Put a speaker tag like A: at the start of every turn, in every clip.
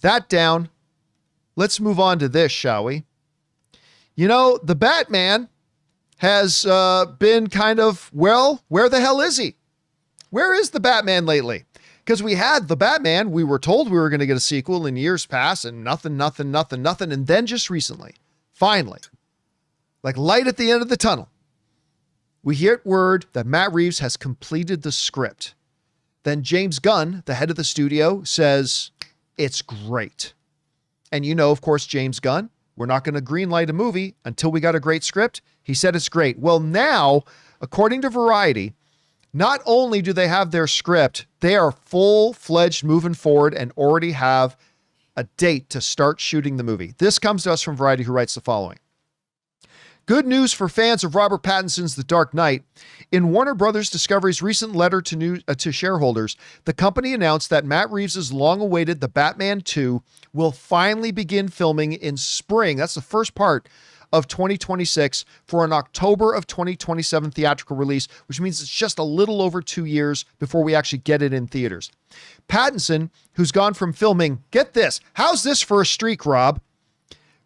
A: That down. Let's move on to this, shall we? You know, the Batman has been kind of, well, where the hell is he? Where is the Batman lately? Because we had the Batman, we were told we were going to get a sequel in years past, and nothing. And then just recently, finally, like light at the end of the tunnel, we hear word that Matt Reeves has completed the script. Then James Gunn, the head of the studio, says it's great. And you know, of course, James Gunn, we're not going to greenlight a movie until we got a great script. He said it's great. Well, now, according to Variety, not only do they have their script, they are full-fledged moving forward and already have a date to start shooting the movie. This comes to us from Variety, who writes the following. Good news for fans of Robert Pattinson's The Dark Knight. In Warner Brothers Discovery's recent letter to shareholders, the company announced that Matt Reeves' long-awaited The Batman 2 will finally begin filming in spring. That's the first part of 2026 for an October of 2027 theatrical release, which means it's just a little over 2 years before we actually get it in theaters. Pattinson, who's gone from filming, get this, how's this for a streak, Rob?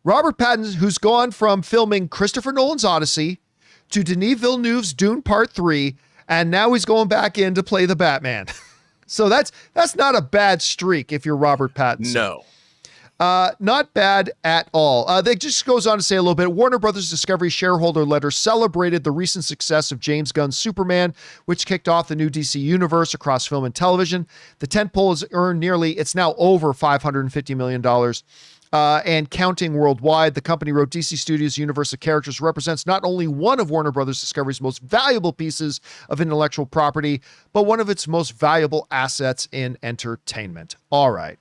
A: Robert Pattinson, who's gone from filming Christopher Nolan's Odyssey to Denis Villeneuve's Dune Part 3, and now he's going back in to play the Batman. So that's not a bad streak if you're Robert Pattinson.
B: No.
A: Not bad at all. That just goes on to say a little bit. Warner Brothers Discovery shareholder letter celebrated the recent success of James Gunn's Superman, which kicked off the new DC universe across film and television. The tentpole has earned it's now over $550 million. And counting worldwide. The company wrote DC Studios' universe of characters represents not only one of Warner Brothers Discovery's most valuable pieces of intellectual property, but one of its most valuable assets in entertainment. All right.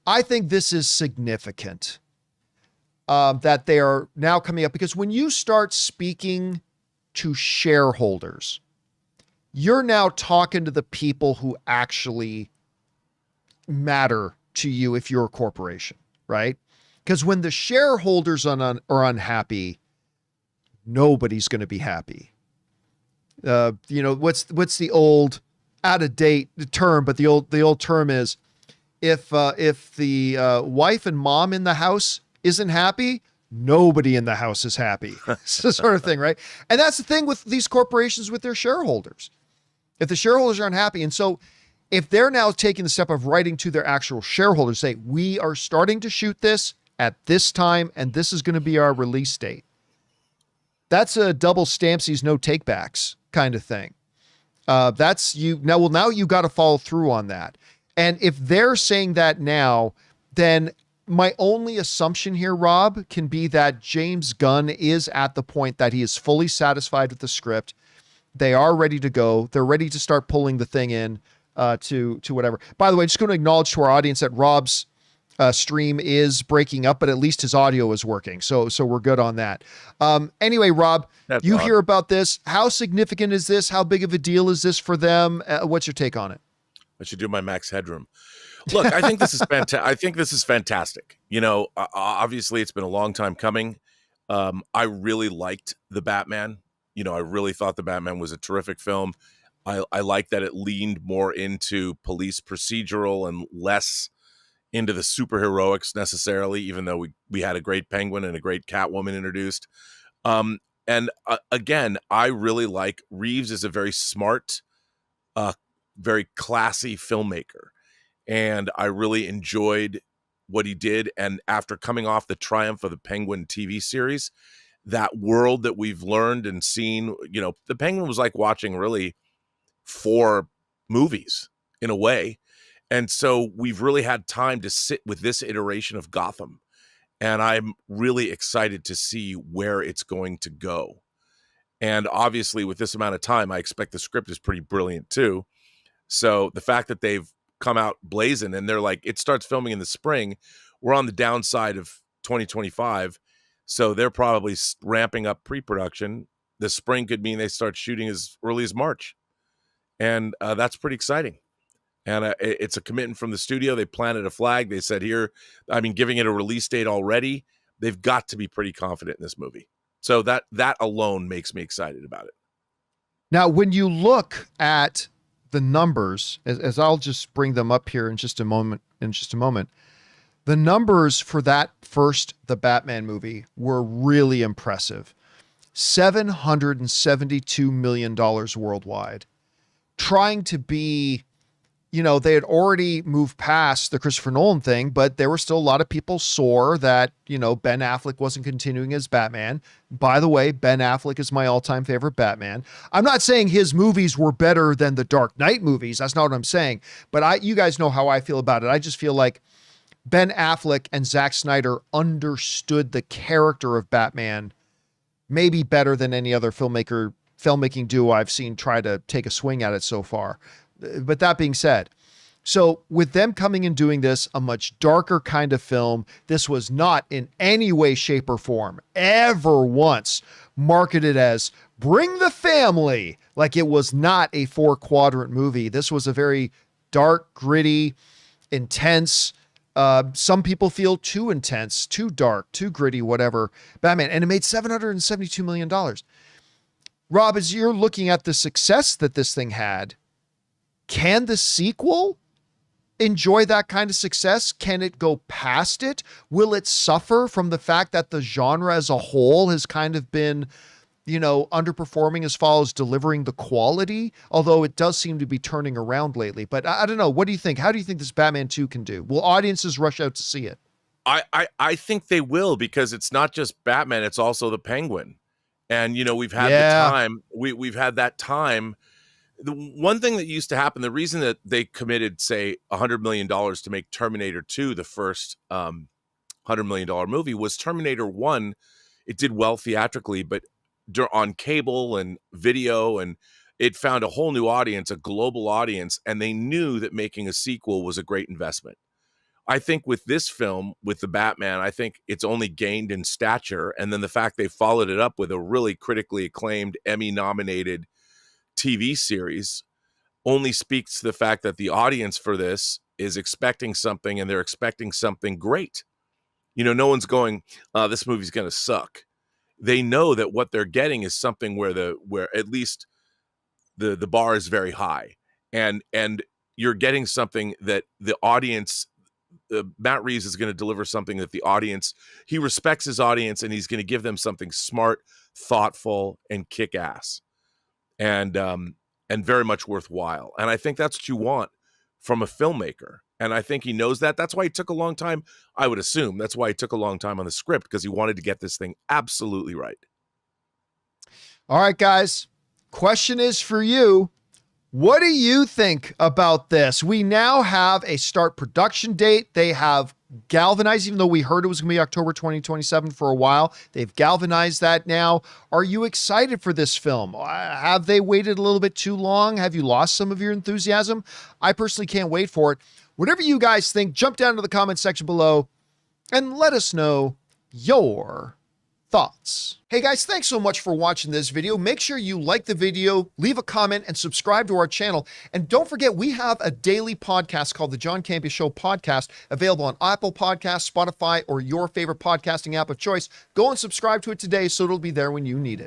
A: I think this is significant that they are now coming up, because when you start speaking to shareholders, you're now talking to the people who actually matter to you if you're a corporation, right? Because when the shareholders are unhappy, nobody's going to be happy. What's the old out of date term, but the old term is if the wife and mom in the house isn't happy, nobody in the house is happy. It's the sort of thing, right? And that's the thing with these corporations with their shareholders. If the shareholders are unhappy, and so if they're now taking the step of writing to their actual shareholders, say, we are starting to shoot this at this time, and this is going to be our release date. That's a double Stampsies, no takebacks kind of thing. That's you. Now you got to follow through on that. And if they're saying that now, then my only assumption here, Rob, can be that James Gunn is at the point that he is fully satisfied with the script. They are ready to go. They're ready to start pulling the thing in. To whatever. By the way, just going to acknowledge to our audience that Rob's stream is breaking up, but at least his audio is working. So we're good on that. Anyway, Rob,
B: That's
A: you
B: odd.
A: hear about this. How significant is this? How big of a deal is this for them? What's your take on it?
B: I should do my Max Headroom. Look, I think this is I think this is fantastic. You know, obviously it's been a long time coming. I really liked The Batman. You know, I really thought The Batman was a terrific film. I like that it leaned more into police procedural and less into the superheroics necessarily, even though we had a great Penguin and a great Catwoman introduced. Again, I really like Reeves is a very smart, very classy filmmaker. And I really enjoyed what he did. And after coming off the triumph of the Penguin TV series, that world that we've learned and seen, you know, the Penguin was like watching really 4 movies in a way. And so we've really had time to sit with this iteration of Gotham. And I'm really excited to see where it's going to go. And obviously with this amount of time, I expect the script is pretty brilliant too. So the fact that they've come out blazing and they're like, it starts filming in the spring, we're on the downside of 2025. So they're probably ramping up pre-production. The spring could mean they start shooting as early as March. And that's pretty exciting. And it's a commitment from the studio. They planted a flag. They said giving it a release date already, they've got to be pretty confident in this movie. So that alone makes me excited about it.
A: Now, when you look at the numbers, as I'll just bring them up here in just a moment, the numbers for that first, the Batman movie, were really impressive. $772 million worldwide. Trying to be, they had already moved past the Christopher Nolan thing, but there were still a lot of people sore that, Ben Affleck wasn't continuing as Batman. By the way, Ben Affleck is my all-time favorite Batman. I'm not saying his movies were better than the Dark Knight movies. That's not what I'm saying. But you guys know how I feel about it. I just feel like Ben Affleck and Zack Snyder understood the character of Batman maybe better than any other filmmaking duo I've seen try to take a swing at it so far. But that being said, so with them coming and doing this, a much darker kind of film, this was not in any way, shape, or form ever once marketed as bring the family. Like, it was not a 4-quadrant movie. This was a very dark, gritty, intense, some people feel too intense, too dark, too gritty, whatever, Batman. And it made $772 million. Rob, as you're looking at the success that this thing had, can the sequel enjoy that kind of success? Can it go past it? Will it suffer from the fact that the genre as a whole has kind of been, underperforming as far as delivering the quality? Although it does seem to be turning around lately. But I don't know. What do you think? How do you think this Batman 2 can do? Will audiences rush out to see it?
B: I think they will, because it's not just Batman, it's also the Penguin. And, we've had
A: Yeah.
B: the time. We've had that time. The one thing that used to happen, the reason that they committed, say, $100 million to make Terminator 2 the first $100 million movie, was Terminator 1. It did well theatrically, but on cable and video, and it found a whole new audience, a global audience, and they knew that making a sequel was a great investment. I think with this film, with the Batman, I think it's only gained in stature. And then the fact they followed it up with a really critically acclaimed, Emmy-nominated TV series only speaks to the fact that the audience for this is expecting something, and they're expecting something great. No one's going, this movie's going to suck. They know that what they're getting is something where at least the bar is very high, and you're getting something that the audience, Matt Reeves is going to deliver something that the audience, he respects his audience, and he's going to give them something smart, thoughtful, and kick-ass. And very much worthwhile. And I think that's what you want from a filmmaker. And I think he knows that. That's why he took a long time. I would assume that's why he took a long time on the script, because he wanted to get this thing absolutely right.
A: All right, guys. Question is for you. What do you think about this? We now have a start production date. They have galvanized, even though we heard it was going to be October 2027 for a while. They've galvanized that now. Are you excited for this film? Have they waited a little bit too long? Have you lost some of your enthusiasm? I personally can't wait for it. Whatever you guys think, jump down to the comment section below and let us know your thoughts. Hey guys, thanks so much for watching this video. Make sure you like the video, leave a comment, and subscribe to our channel. And don't forget, we have a daily podcast called the John Campea Show podcast, available on Apple Podcasts, Spotify, or your favorite podcasting app of choice. Go and subscribe to it today so it'll be there when you need it.